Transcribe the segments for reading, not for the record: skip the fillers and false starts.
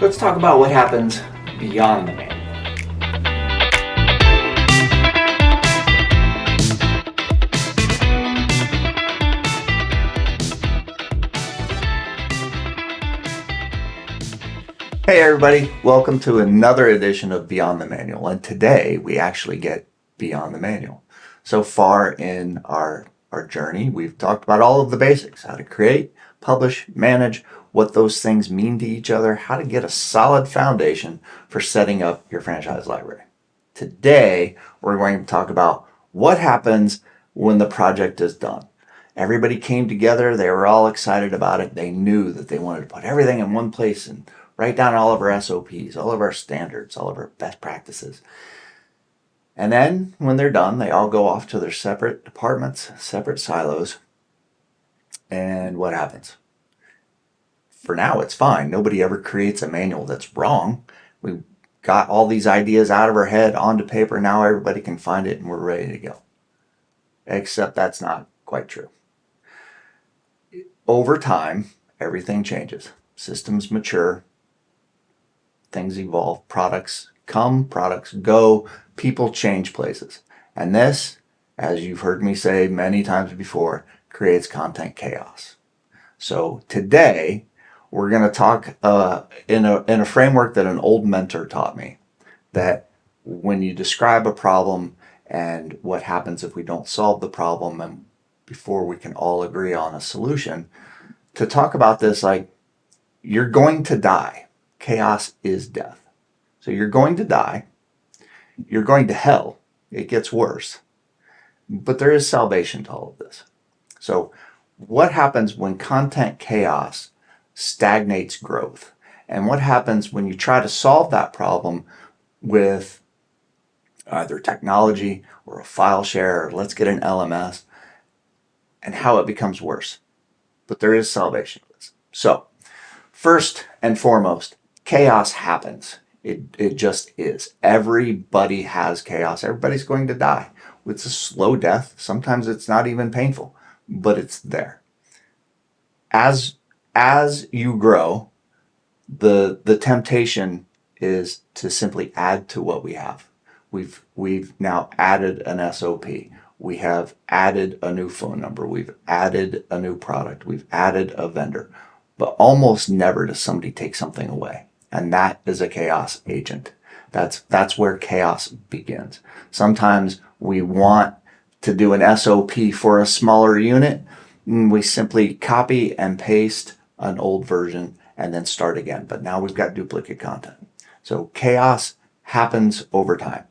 Let's talk about what happens beyond the manual. Hey everybody, welcome to another edition of Beyond the Manual, and today we actually get beyond the manual. So far in our journey, we've talked about all of the basics: how to create, publish, manage, what those things mean to each other, how to get a solid foundation for setting up your franchise library. Today, we're going to talk about what happens when the project is done. Everybody came together, they were all excited about it, they knew that they wanted to put everything in one place and write down all of our SOPs, all of our standards, all of our best practices. And then when they're done, they all go off to their separate departments, separate silos. And what happens? For now, it's fine. Nobody ever creates a manual that's wrong. We got all these ideas out of our head onto paper. Now everybody can find it and we're ready to go. Except that's not quite true. Over time, everything changes. Systems mature. Things evolve, products come, products go, people change places. And this, as you've heard me say many times before, creates content chaos. So today, we're going to talk in a framework that an old mentor taught me, that when you describe a problem and what happens if we don't solve the problem and before we can all agree on a solution, to talk about this like you're going to die. Chaos is death. So you're going to die. You're going to hell. It gets worse. But there is salvation to all of this. So what happens when content chaos stagnates growth? And what happens when you try to solve that problem with either technology or a file share, or let's get an LMS, and how it becomes worse? But there is salvation to this. So first and foremost, chaos happens. It just is. Everybody has chaos. Everybody's going to die. It's a slow death. Sometimes it's not even painful, but it's there. As you grow, the temptation is to simply add to what we have. We've now added an SOP. We have added a new phone number. We've added a new product. We've added a vendor. But almost never does somebody take something away. And that is a chaos agent. That's where chaos begins. Sometimes we want to do an SOP for a smaller unit. And we simply copy and paste an old version and then start again. But now we've got duplicate content. So chaos happens over time.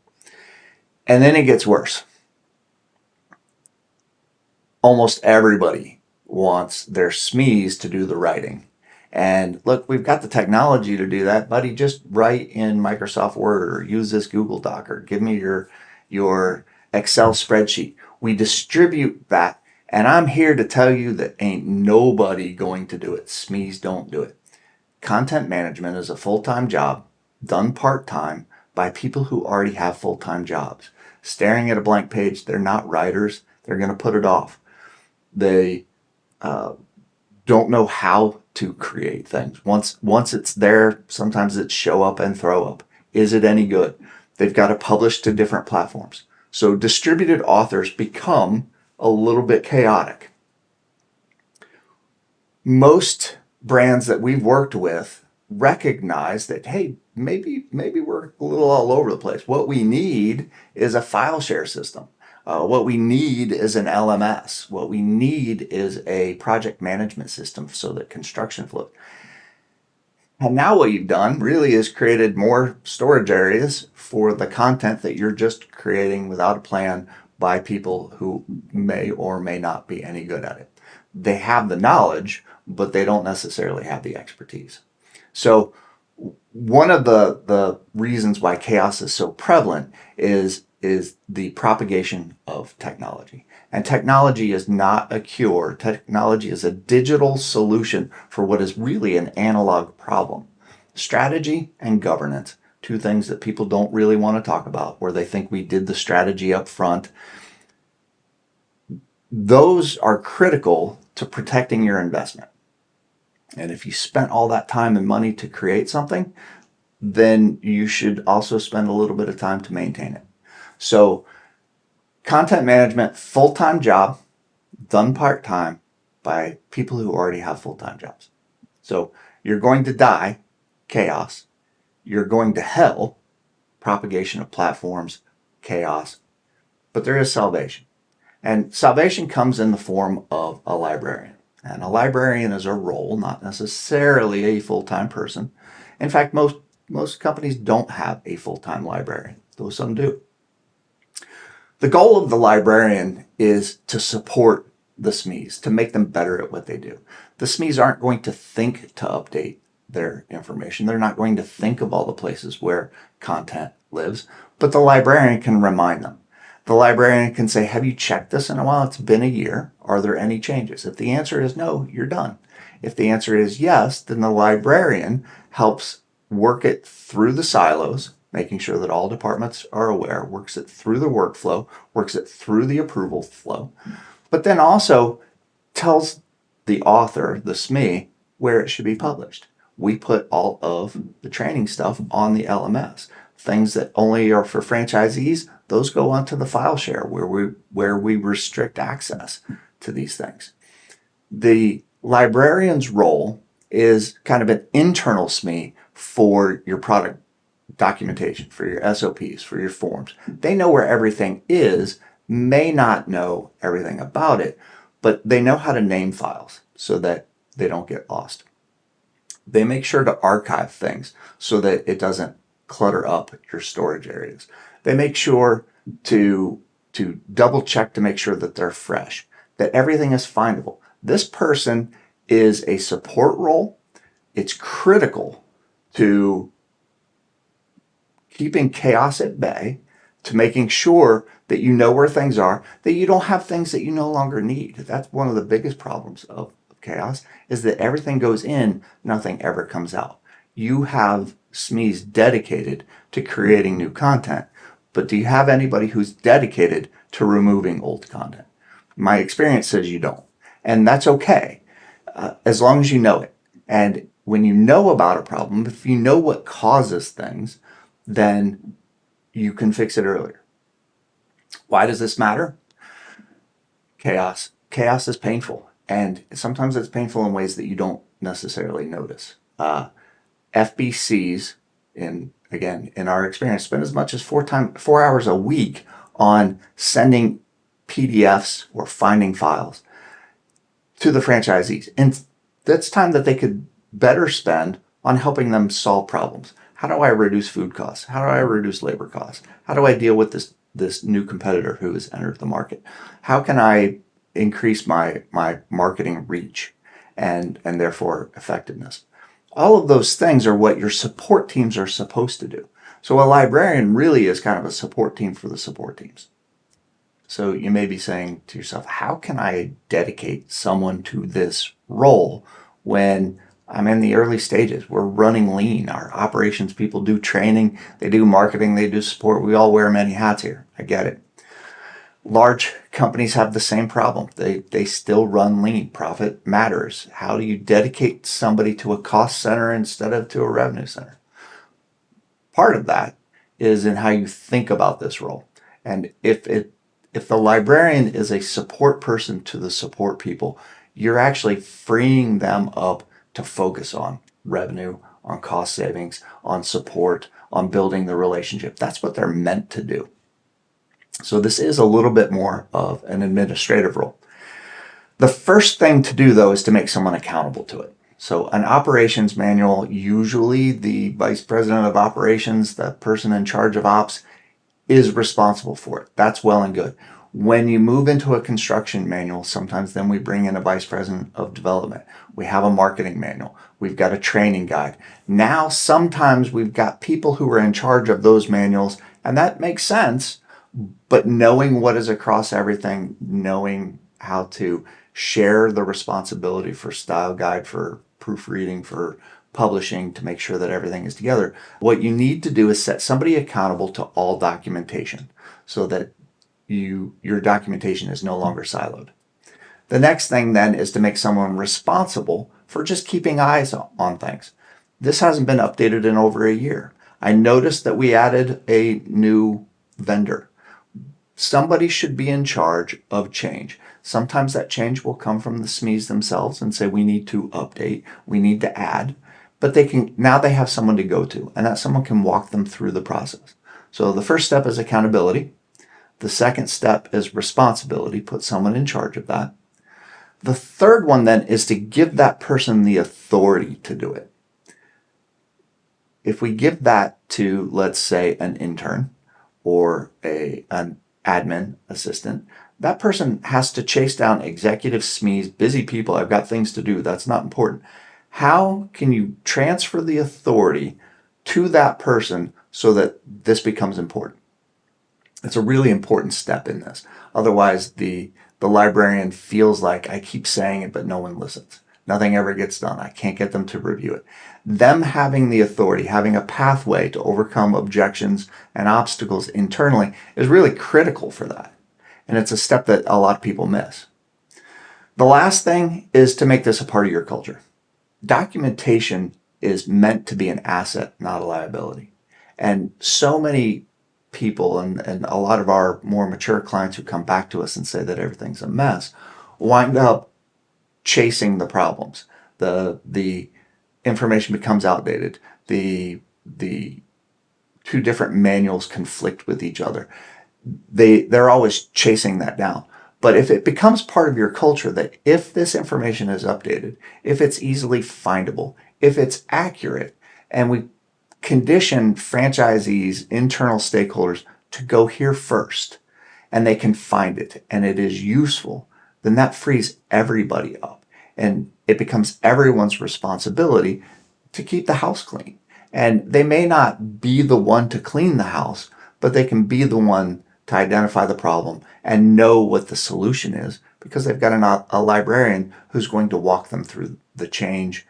And then it gets worse. Almost everybody wants their SMEs to do the writing. And look, we've got the technology to do that, buddy. Just write in Microsoft Word or use this Google Doc or give me your Excel spreadsheet. We distribute that, and I'm here to tell you that ain't nobody going to do it. SMEs don't do it. Content management is a full-time job done part-time by people who already have full-time jobs. Staring at a blank page, they're not writers. They're going to put it off. They don't know how to create things. Once it's there, sometimes it's show up and throw up. Is it any good? They've got to publish to different platforms. So distributed authors become a little bit chaotic. Most brands that we've worked with recognize that, hey, maybe we're a little all over the place. What we need is a file share system. What we need is an LMS. What we need is a project management system so that construction flows. And now what you've done really is created more storage areas for the content that you're just creating without a plan by people who may or may not be any good at it. They have the knowledge, but they don't necessarily have the expertise. So one of the reasons why chaos is so prevalent is the propagation of technology. And technology is not a cure. Technology is a digital solution for what is really an analog problem. Strategy and governance, two things that people don't really want to talk about, where they think we did the strategy up front. Those are critical to protecting your investment. And if you spent all that time and money to create something, then you should also spend a little bit of time to maintain it. So content management, full-time job, done part-time by people who already have full-time jobs. So you're going to die, chaos. You're going to hell, propagation of platforms, chaos. But there is salvation. And salvation comes in the form of a librarian. And a librarian is a role, not necessarily a full-time person. In fact, most companies don't have a full-time librarian, though some do. The goal of the librarian is to support the SMEs, to make them better at what they do. The SMEs aren't going to think to update their information. They're not going to think of all the places where content lives, but the librarian can remind them. The librarian can say, have you checked this in a while? It's been a year. Are there any changes? If the answer is no, you're done. If the answer is yes, then the librarian helps work it through the silos, making sure that all departments are aware, works it through the workflow, works it through the approval flow, but then also tells the author, the SME, where it should be published. We put all of the training stuff on the LMS. Things that only are for franchisees, those go onto the file share where we restrict access to these things. The librarian's role is kind of an internal SME for your product documentation, for your SOPs, for your forms. They know where everything is, may not know everything about it, but they know how to name files so that they don't get lost. They make sure to archive things so that it doesn't clutter up your storage areas. They make sure to double check to make sure that they're fresh, that everything is findable. This person is a support role. It's critical to keeping chaos at bay, to making sure that you know where things are, that you don't have things that you no longer need. That's one of the biggest problems of chaos, is that everything goes in, nothing ever comes out. You have SMEs dedicated to creating new content, but do you have anybody who's dedicated to removing old content? My experience says you don't, and that's okay, as long as you know it. And when you know about a problem, if you know what causes things, then you can fix it earlier. Why does this matter? Chaos. Chaos is painful, and sometimes it's painful in ways that you don't necessarily notice. FBCs, in our experience, spend as much as 4 hours a week on sending PDFs or finding files to the franchisees. And that's time that they could better spend on helping them solve problems. How do I reduce food costs? How do I reduce labor costs? How do I deal with this new competitor who has entered the market? How can I increase my marketing reach and therefore effectiveness? All of those things are what your support teams are supposed to do. So a librarian really is kind of a support team for the support teams. So you may be saying to yourself, how can I dedicate someone to this role when I'm in the early stages? We're running lean. Our operations people do training, they do marketing, they do support. We all wear many hats here. I get it. Large companies have the same problem. They still run lean. Profit matters. How do you dedicate somebody to a cost center instead of to a revenue center? Part of that is in how you think about this role. And if the librarian is a support person to the support people, you're actually freeing them up to focus on revenue, on cost savings, on support, on building the relationship. That's what they're meant to do. So this is a little bit more of an administrative role. The first thing to do, though, is to make someone accountable to it. So an operations manual, usually the vice president of operations, the person in charge of ops, is responsible for it. That's well and good. When you move into a construction manual, sometimes then we bring in a vice president of development. We have a marketing manual. We've got a training guide. Now, sometimes we've got people who are in charge of those manuals, and that makes sense. But knowing what is across everything, knowing how to share the responsibility for style guide, for proofreading, for publishing, to make sure that everything is together. What you need to do is set somebody accountable to all documentation so that your documentation is no longer siloed. The next thing then is to make someone responsible for just keeping eyes on things. This hasn't been updated in over a year. I noticed that we added a new vendor. Somebody should be in charge of change. Sometimes that change will come from the SMEs themselves and say we need to update, we need to add, but now they have someone to go to, and that someone can walk them through the process. So the first step is accountability. The second step is responsibility, put someone in charge of that. The third one then is to give that person the authority to do it. If we give that to, let's say, an intern or an admin assistant, that person has to chase down executive SMEs, busy people. I've got things to do. That's not important. How can you transfer the authority to that person so that this becomes important? It's a really important step in this. Otherwise, the librarian feels like I keep saying it, but no one listens. Nothing ever gets done. I can't get them to review it. Them having the authority, having a pathway to overcome objections and obstacles internally is really critical for that. And it's a step that a lot of people miss. The last thing is to make this a part of your culture. Documentation is meant to be an asset, not a liability. And so many people and a lot of our more mature clients who come back to us and say that everything's a mess wind up chasing the problems. The information becomes outdated. The two different manuals conflict with each other. They're always chasing that down. But if it becomes part of your culture that if this information is updated, if it's easily findable, if it's accurate, and we condition franchisees, internal stakeholders to go here first, and they can find it, and it is useful, then that frees everybody up. And it becomes everyone's responsibility to keep the house clean. And they may not be the one to clean the house, but they can be the one to identify the problem and know what the solution is because they've got a librarian who's going to walk them through the change,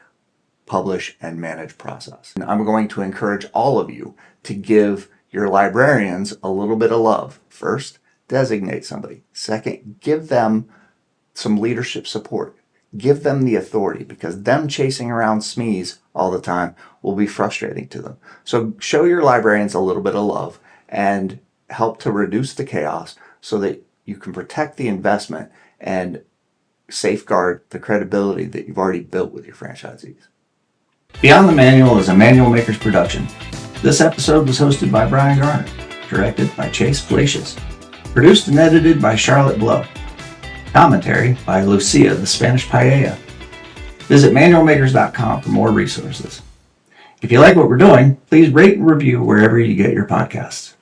publish, and manage process. And I'm going to encourage all of you to give your librarians a little bit of love. First, designate somebody. Second, give them some leadership support. Give them the authority because them chasing around SMEs all the time will be frustrating to them. So show your librarians a little bit of love and help to reduce the chaos so that you can protect the investment and safeguard the credibility that you've already built with your franchisees. Beyond the Manual is a Manual Makers production. This episode was hosted by Brian Garner, directed by Chase Palacios, produced and edited by Charlotte Blow. Commentary by Lucia, the Spanish Paella. Visit manualmakers.com for more resources. If you like what we're doing, please rate and review wherever you get your podcasts.